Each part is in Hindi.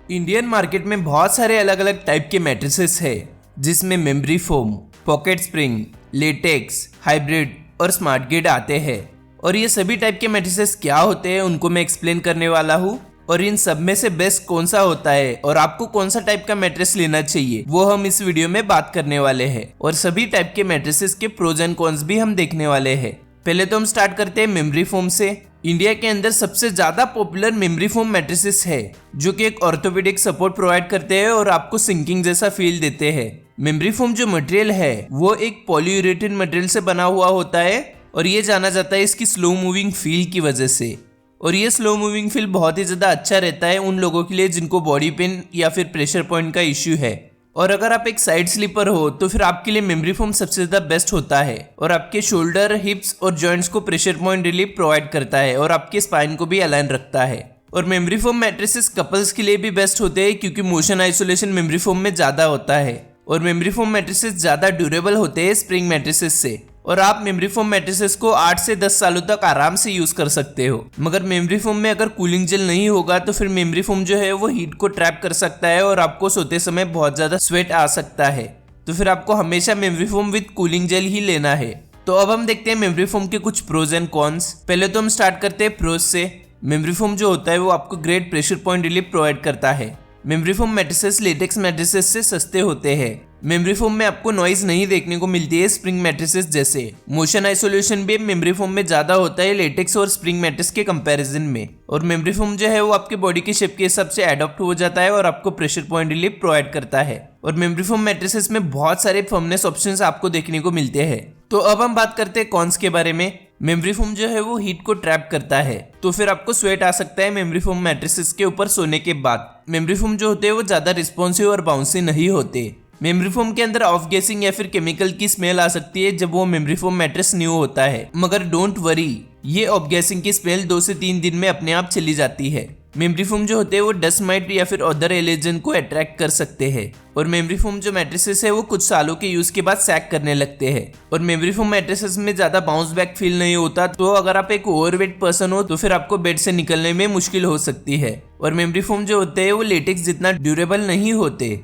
इंडियन मार्केट में बहुत सारे अलग अलग टाइप के मैट्रिसेस है, जिसमें memory foam, pocket spring, latex, hybrid और स्मार्ट ग्रिड आते हैं। और ये सभी टाइप के मैट्रिसेस क्या होते हैं उनको मैं एक्सप्लेन करने वाला हूँ। और इन सब में से बेस्ट कौन सा होता है और आपको कौन सा टाइप का मैट्रेस लेना चाहिए वो हम इस वीडियो में बात करने वाले हैं। और सभी टाइप के मैट्रेसेस के प्रोज एंड कॉन्स भी हम देखने वाले हैं। पहले तो हम स्टार्ट करते हैं मेमोरी फोम से। इंडिया के अंदर सबसे ज्यादा पॉपुलर मेमोरी फोम मैट्रेसेस है, जो कि एक ऑर्थोपेडिक सपोर्ट प्रोवाइड करते हैं और आपको सिंकिंग जैसा फील देते हैं। मेमोरी फोम जो मटेरियल है वो एक पॉलीयूरेथेन मटेरियल से बना हुआ होता है और ये जाना जाता है इसकी स्लो मूविंग फील की वजह से। और ये स्लो मूविंग फील बहुत ही ज्यादा अच्छा रहता है उन लोगों के लिए जिनको बॉडी पेन या फिर प्रेशर पॉइंट का इश्यू है। और अगर आप एक साइड स्लीपर हो तो फिर आपके लिए मेमोरी फोम सबसे ज्यादा बेस्ट होता है और आपके शोल्डर, हिप्स और जॉइंट्स को प्रेशर पॉइंट रिलीफ प्रोवाइड करता है और आपके स्पाइन को भी अलाइन रखता है। और मेमोरी फोम मैट्रेसेस कपल्स के लिए भी बेस्ट होते हैं क्योंकि मोशन आइसोलेशन मेमोरी फोम में ज्यादा होता है। और मेमोरी फोम मैट्रेसेस ज्यादा ड्यूरेबल होते हैं स्प्रिंग मैट्रेसेस से। और आप मेमोरी फोम मैट्रेसेस को 8 से 10 सालों तक आराम से यूज कर सकते हो। मगर मेमोरी फोम में अगर कूलिंग जेल नहीं होगा तो फिर मेमोरी फोम जो है वो हीट को ट्रैप कर सकता है और आपको सोते समय बहुत ज्यादा स्वेट आ सकता है। तो फिर आपको हमेशा memory foam with cooling gel ही लेना है। तो अब हम देखते हैं मेमोरी फोम के कुछ प्रोज एंड कॉन्स। पहले तो हम स्टार्ट करते हैं प्रोज से। मेमोरी फोम जो होता है वो आपको great pressure point relief provide करता है। Memory foam mattresses latex mattresses से सस्ते होते हैं। मेमोरी फोम में आपको नॉइज नहीं देखने को मिलती है स्प्रिंग मैट्रेसेस जैसे। मोशन आइसोलेशन भी मेमोरी फोम में ज्यादा होता है लेटेक्स और स्प्रिंग मैट्रेस के कंपैरिजन में। और मेमोरी फोम जो है वो आपके बॉडी के शेप के हिसाब से एडॉप्ट हो जाता है और आपको प्रेशर पॉइंट रिलीफ प्रोवाइड करता है। और मेमोरी फोम मैट्रेसेस में बहुत सारे फर्मनेस ऑप्शंस आपको देखने को मिलते हैं। तो अब हम बात करते हैं कॉन्स के बारे में। मेमोरी फोम जो है वो हीट को ट्रैप करता है, तो फिर आपको स्वेट आ सकता है मेमोरी फोम मैट्रेसेस के ऊपर सोने के बाद। मेमोरी फोम जो होते हैं वो ज्यादा रिस्पॉन्सिव और बाउंसी नहीं होते। मेमोरी फोम के अंदर ऑफ गैसिंग या फिर केमिकल की स्मेल आ सकती है जब वो मेमोरी फोम मैट्रेस न्यू होता है, मगर डोंट वरी, ये ऑफ गैसिंग की स्मेल 2 से 3 दिन में अपने आप चली जाती है। मेमोरी फोम जो होते हैं वो डस्ट माइट या फिर अदर एलर्जन को अट्रैक्ट कर सकते हैं। और मेमोरी फोम जो मैट्रेसेस है वो कुछ सालों के यूज के बाद सैग करने लगते हैं। और मेमोरी फोम मैट्रेसेस में ज्यादा बाउंस बैक फील नहीं होता, तो अगर आप एक ओवरवेट पर्सन हो तो फिर आपको बेड से निकलने में मुश्किल हो सकती है। और मेमोरी फोम जो होते हैं वो लेटेक्स जितना ड्यूरेबल नहीं होते।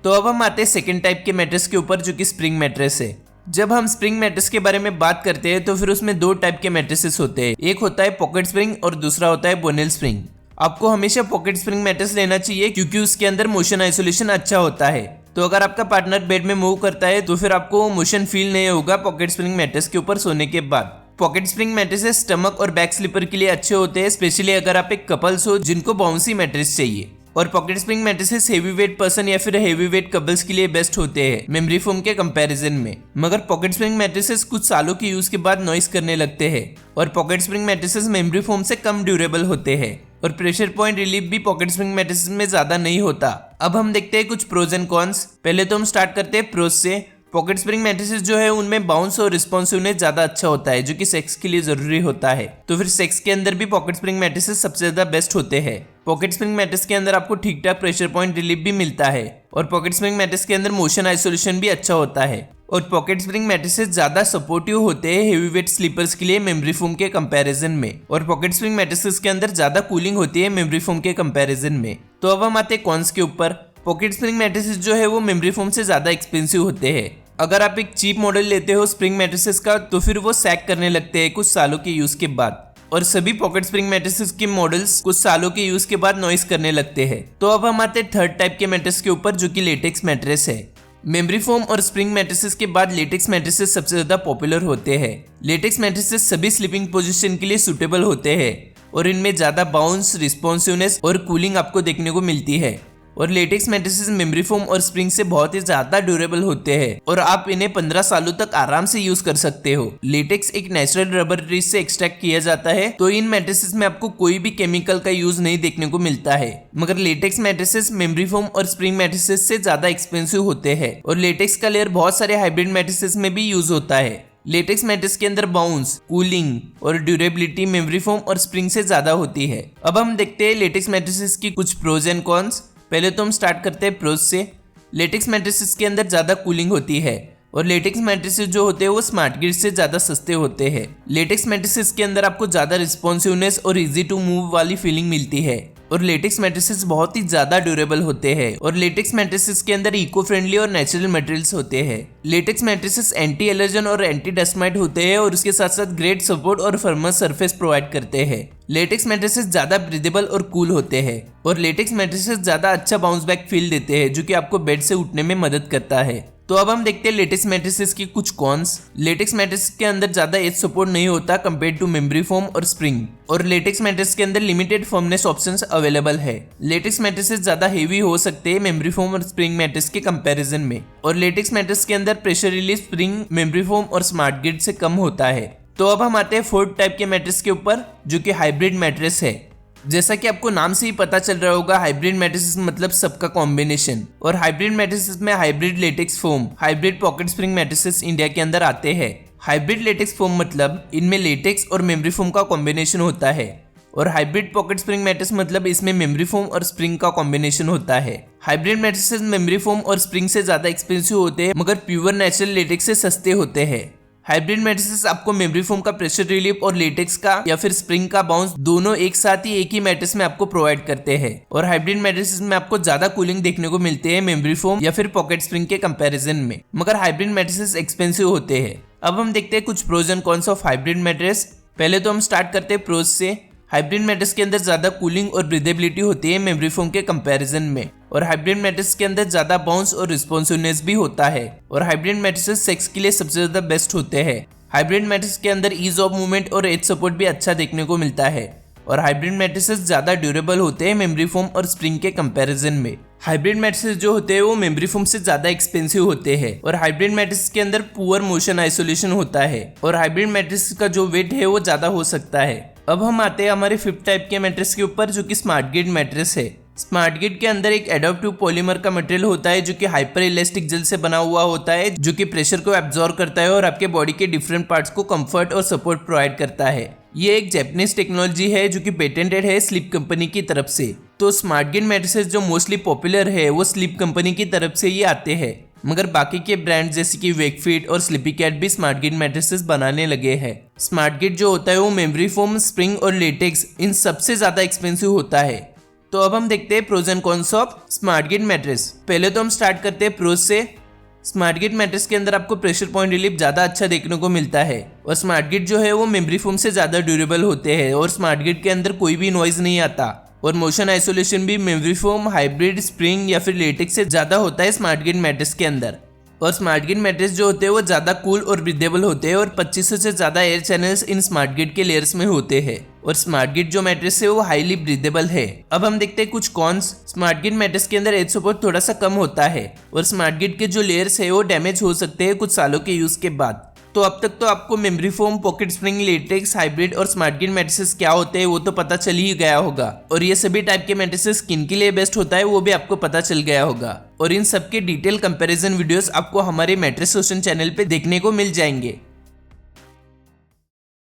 तो अब हम आते हैं सेकंड टाइप के मैट्रेस के ऊपर, जो कि स्प्रिंग मैट्रेस है। जब हम स्प्रिंग मैट्रेस के बारे में बात करते हैं तो फिर उसमें 2 टाइप के मैट्रेसेस होते हैं। एक होता है पॉकेट स्प्रिंग और दूसरा होता है बोनेल स्प्रिंग। आपको हमेशा पॉकेट स्प्रिंग मैट्रेस लेना चाहिए क्योंकि उसके अंदर मोशन आइसोलेशन अच्छा होता है। तो अगर आपका पार्टनर बेड में मूव करता है तो फिर आपको मोशन फील नहीं होगा पॉकेट स्प्रिंग मैट्रेस के ऊपर सोने के बाद। पॉकेट स्प्रिंग मैट्रेसेस स्टमक और बैक स्लीपर के लिए अच्छे होते हैं, स्पेशली अगर आप एक कपल्स हो जिनको बाउंसी मैट्रेस चाहिए। और pocket spring mattresses heavy weight person या फिर हेवी वेट कपल्स के लिए बेस्ट होते हैं मेमोरी फोम के कंपैरिजन में। मगर पॉकेट स्प्रिंग मैट्रेसेस कुछ सालों के यूज के बाद नॉइस करने लगते हैं। और pocket spring mattresses memory foam से कम ड्यूरेबल होते हैं। और प्रेशर पॉइंट रिलीफ भी पॉकेट स्प्रिंग मैट्रेसेस में ज्यादा नहीं होता। अब हम देखते हैं कुछ प्रोज एंड कॉन्स। पहले तो हम स्टार्ट करते हैं प्रोज से। पॉकेट स्प्रिंग मैट्रेसेस जो है उनमें बाउंस और रिस्पॉन्सिवनेस ज्यादा अच्छा होता है, जो कि सेक्स के लिए जरूरी होता है। तो फिर सेक्स के अंदर भी पॉकेट स्प्रिंग मैट्रेसेस सबसे ज्यादा बेस्ट होते हैं। पॉकेट स्प्रिंग मैट्रेस के अंदर आपको ठीक ठाक प्रेशर पॉइंट रिलीफ भी मिलता है। और पॉकेट स्प्रिंग मैट्रेस के अंदर मोशन आइसोलेशन भी अच्छा होता है। और पॉकेट स्प्रिंग मैट्रेसेस ज्यादा सपोर्टिव होते हैं हेवी वेट स्लीपर्स के लिए मेमोरी फोम के कंपैरिजन में। और पॉकेट स्प्रिंग मैट्रेसेस के अंदर ज्यादा कूलिंग होती है मेमोरी फोम के कंपैरिजन में। तो अब हम आते हैं कॉन्स के ऊपर। पॉकेट स्प्रिंग मैट्रेसेस जो है वो मेमोरी फोम से ज्यादा एक्सपेंसिव होते हैं। अगर आप एक चीप मॉडल लेते हो स्प्रिंग मैट्रेसेस का तो फिर वो सैग करने लगते हैं कुछ सालों के यूज के बाद। और सभी पॉकेट स्प्रिंग मैट्रेसेस के मॉडल्स कुछ सालों के यूज के बाद नॉइस करने लगते हैं। तो अब हम आते हैं थर्ड टाइप के मैट्रेस के ऊपर, जो कि लेटेक्स मैट्रेस है। मेमोरी फोम और स्प्रिंग मैट्रेसेस के बाद लेटेक्स मैट्रेसेस सबसे ज्यादा पॉपुलर होते हैं। लेटेक्स मैट्रेसेस सभी स्लीपिंग पोजीशन के लिए सुटेबल होते हैं और इनमें ज्यादा बाउंस, रिस्पॉन्सिवनेस और कूलिंग आपको देखने को मिलती है। और लेटेक्स मैट्रेसेस मेमोरी फोम और स्प्रिंग से बहुत ही ज्यादा ड्यूरेबल होते हैं और आप इन्हें 15 सालों तक आराम से यूज कर सकते हो। लेटेक्स एक नेचुरल रबर ट्रीज से एक्सट्रैक्ट किया जाता है, तो इन मैट्रेसेस में आपको कोई भी केमिकल का यूज नहीं देखने को मिलता है। मगर लेटेक्स मैट्रेसेस मेमोरी फोम और स्प्रिंग मैट्रेसेस से ज्यादा एक्सपेंसिव होते हैं। और लेटेक्स का लेयर बहुत सारे हाइब्रिड मैट्रेसेस में भी यूज होता है। लेटेक्स मैट्रेस के अंदर बाउंस, कूलिंग और ड्यूरेबिलिटी मेमोरी फोम और स्प्रिंग से ज्यादा होती है। अब हम देखते हैं लेटेक्स मैट्रेसेस की कुछ प्रोज एंड कॉन्स। पहले तो हम स्टार्ट करते हैं प्रोज से। लेटेक्स मैट्रेसेस के अंदर ज्यादा कूलिंग होती है और लेटेक्स मैट्रेसेस जो होते हैं वो स्मार्ट ग्रिड से ज्यादा सस्ते होते हैं। लेटेक्स मैट्रेसेस के अंदर आपको ज्यादा रिस्पॉन्सिवनेस और इजी टू मूव वाली फीलिंग मिलती है और लेटेक्स मैट्रेसेस बहुत ही ज्यादा ड्यूरेबल होते हैं और लेटेक्स मैट्रेसेस के अंदर इको फ्रेंडली और नेचुरल मटेरियल्स होते हैं। लेटेक्स मैट्रेसेस एंटी एलर्जन और एंटी डस्ट माइट होते हैं और उसके साथ साथ ग्रेट सपोर्ट और फर्मर सरफेस प्रोवाइड करते हैं। लेटेक्स मैट्रेसेस ज्यादा ब्रीदेबल और कूल होते हैं और लेटेक्स मैट्रेसेस ज्यादा अच्छा बाउंस बैक फील देते हैं जो कि आपको बेड से उठने में मदद करता है। तो अब हम देखते हैं लेटेक्स मैट्रेसेस की कुछ कॉन्स। लेटेक्स मैट्रेस के अंदर ज्यादा एज सपोर्ट नहीं होता कंपेयर टू मेमोरी फोम और स्प्रिंग, और लेटेक्स मैट्रेस के अंदर लिमिटेड फर्मनेस ऑप्शंस अवेलेबल है। लेटेक्स मैट्रेसेस ज्यादा हेवी हो सकते हैं मेमोरी फोम और स्प्रिंग मैट्रेस के कंपैरिजन में, और लेटेक्स मैट्रेस के अंदर pressure release spring, memory foam और स्मार्ट ग्रिड से कम होता है। तो अब हम आते हैं फोर्थ टाइप के मैट्रेस के ऊपर जो कि हाइब्रिड मैट्रेस है। जैसा कि आपको नाम से ही पता चल रहा होगा, हाइब्रिड मैट्रेसेस मतलब सबका कॉम्बिनेशन, और हाइब्रिड मैट्रेसेस में hybrid latex foam, hybrid pocket spring mattresses India के अंदर आते हैं। हाइब्रिड लेटेक्स फोम मतलब इनमें लेटेक्स और मेमोरी फोम का कॉम्बिनेशन होता है, और हाइब्रिड पॉकेट स्प्रिंग मैट्रेस मतलब इसमें मेमोरी फोम और स्प्रिंग का कॉम्बिनेशन होता है। हाइब्रिड मैट्रेसेस मेमोरी फोम और स्प्रिंग से ज्यादा एक्सपेंसिव होते हैं मगर प्योर नेचुरल लेटेक्स से सस्ते होते हैं। हाइब्रिड मैट्रेसेस आपको मेमोरी फोम का प्रेशर रिलीफ और लेटेक्स का या फिर स्प्रिंग का बाउंस दोनों एक साथ ही एक ही मैट्रेस में आपको प्रोवाइड करते हैं, और हाइब्रिड मैट्रेसेस में आपको ज्यादा कूलिंग देखने को मिलते हैं मेमोरी फोम या फिर पॉकेट स्प्रिंग के कंपैरिजन में, मगर हाइब्रिड मैट्रेसेस एक्सपेंसिव होते हैं। अब हम देखते हैं कुछ pros and cons of hybrid mattress. पहले तो हम स्टार्ट करते हैं प्रोज से। हाइब्रिड मैट्रेस के अंदर ज्यादा कूलिंग और ब्रीदेबिलिटी होती है मेमोरी फोम के कंपैरिजन में, और हाइब्रिड मैट्रेस के अंदर ज्यादा बाउंस और रिस्पॉन्सिवनेस भी होता है, और हाइब्रिड मैट्रेसेस सेक्स के लिए सबसे ज्यादा बेस्ट होते हैं। हाइब्रिड मैट्रेस के अंदर ईज ऑफ मूवमेंट और एज सपोर्ट भी अच्छा देखने को मिलता है, और हाइब्रिड मैट्रेसेस ज्यादा ड्यूरेबल होते हैं मेमोरी फोम और स्प्रिंग के कंपैरिजन में। हाइब्रिड मैट्रेसेस जो होते हैं वो मेमोरी फोम से ज्यादा एक्सपेंसिव होते हैं, और हाइब्रिड मैट्रेस के अंदर पुअर मोशन आइसोलेशन होता है, और हाइब्रिड मैट्रेस का जो वेट है वो ज्यादा हो सकता है। अब हम आते हैं हमारे फिफ्थ टाइप के मैट्रेस के ऊपर जो कि स्मार्ट ग्रिड मैट्रेस है। स्मार्ट ग्रिड के अंदर एक एडॉप्टिव पॉलीमर का मटेरियल होता है जो कि हाइपर इलास्टिक जेल से बना हुआ होता है, जो कि प्रेशर को एब्जॉर्ब करता है और आपके बॉडी के डिफरेंट पार्ट्स को कंफर्ट और सपोर्ट प्रोवाइड करता है। ये एक जापानीज टेक्नोलॉजी है जो कि पेटेंटेड है स्लीप कंपनी की तरफ से। तो स्मार्ट ग्रिड मैट्रेसेस जो मोस्टली पॉपुलर है वो स्लीप कंपनी की तरफ से ही आते हैं, मगर बाकी के ब्रांड जैसे कि वेकफिट और स्लीपी कैट भी स्मार्ट ग्रिड मैट्रेसेस बनाने लगे हैं। स्मार्ट ग्रिड जो होता है वो मेमोरी फोम, स्प्रिंग और लेटेक्स इन सबसे ज्यादा एक्सपेंसिव होता है। तो अब हम देखते हैं pros and cons of smart grid mattress. पहले तो हम स्टार्ट करते हैं प्रोज से। स्मार्ट ग्रिड मैट्रेस के अंदर आपको प्रेशर पॉइंट रिलीफ ज्यादा अच्छा देखने को मिलता है, और स्मार्ट ग्रिड जो है वो मेमोरी फोम से ज्यादा ड्यूरेबल होते हैं, और स्मार्ट ग्रिड के अंदर कोई भी नॉइज नहीं आता, और मोशन आइसोलेशन भी मेमोरी फोम, हाइब्रिड, स्प्रिंग या फिर लेटेक्स से ज्यादा होता है स्मार्ट ग्रिड मैट्रेस के अंदर। और स्मार्ट ग्रिड मैट्रेस जो होते हैं वो ज्यादा कूल और ब्रीदेबल होते हैं, और 2500 से ज्यादा air channels in smart grid के लेयर्स में होते हैं, और स्मार्ट ग्रिड जो मैट्रेस है वो हाईली ब्रीदेबल है। अब हम देखते हैं कुछ कॉन्स। स्मार्ट ग्रिड मैट्रेस के अंदर एज सपोर्ट थोड़ा सा कम होता है, और स्मार्ट ग्रिड के जो लेयर्स है वो डैमेज हो सकते हैं कुछ सालों के यूज के बाद। तो अब तक तो आपको memory foam, pocket spring, latex, hybrid और स्मार्ट ग्रिड मैट्रेसेस क्या होते हैं वो तो पता चल ही गया होगा, और ये सभी टाइप के मैट्रेसेस किन के लिए बेस्ट होता है वो भी आपको पता चल गया होगा, और इन सब के डिटेल कंपैरिजन वीडियोस आपको हमारे मैट्रेस सोल्यूशन चैनल पे देखने को मिल जाएंगे।